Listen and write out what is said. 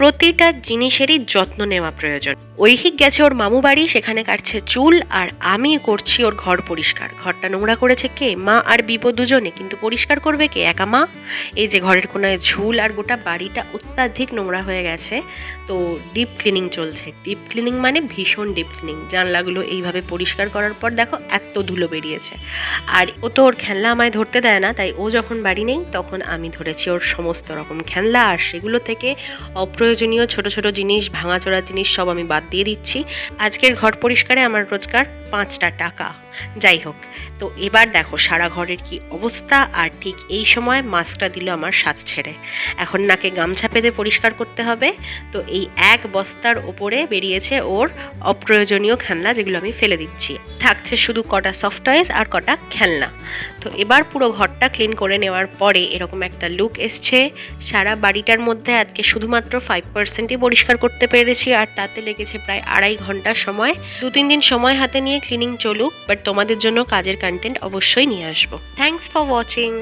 প্রতিটা জিনিসেরই যত্ন নেওয়া প্রয়োজন। ঐহিক গেছে ওর মামু বাড়ি, সেখানে কাটছে চুল, আর আমি করছি ওর ঘর পরিষ্কার। ঘরটা নোংরা করেছে কে? মা আর বিপদ দুজনে, কিন্তু পরিষ্কার করবে কে? একা মা। এই যে ঘরের কোনায় ঝুল, আর গোটা বাড়িটা অত্যাধিক নোংরা হয়ে গেছে। তো ডিপ ক্লিনিং চলছে। ডিপ ক্লিনিং মানে ভীষণ ডিপ ক্লিনিং। জানলাগুলো এইভাবে পরিষ্কার করার পর দেখো এত ধুলো বেরিয়েছে। আর ও তো ওর খেলনা আমায় ধরতে দেয় না, তাই ও যখন বাড়ি নেই তখন আমি ধরেছি ওর সমস্ত রকম খেলনা, আর সেগুলো থেকে অপ্রয়োজনীয় ছোট ছোট জিনিস, ভাঙাচোরা জিনিস সব আমি বাদ দিয়ে দিচ্ছি। আজকের ঘর পরিষ্কারে আমার রোজগার 5টা টাকা। যাই হোক, তো এবার দেখো সারা ঘরের কি অবস্থা। আর ঠিক এই সময় মাস্কটা দিল আমার সাথ ছেড়ে। এখন নাকে গামছা পেতে পরিষ্কার করতে হবে। তো এই এক বস্তার ওপরে বেরিয়েছে ওর অপ্রয়োজনীয় খেলনা, যেগুলো আমি ফেলে দিচ্ছি। থাকছে শুধু কটা সফট টয়েস আর কটা খেলনা। তো এবার পুরো ঘরটা ক্লিন করে নেওয়ার পরে এরকম একটা লুক এসছে। সারা বাড়িটার মধ্যে আজকে শুধুমাত্র 5%ই পরিষ্কার করতে পেরেছি, আর তাতে লেগেছে প্রায় 2.5 ঘন্টার সময়। 2-3 দিন সময় হাতে নিয়ে ক্লিনিং চলুক, বাট তোমাদের জন্য কাজের কন্টেন্ট অবশ্যই নিয়ে আসবো। Thanks for watching.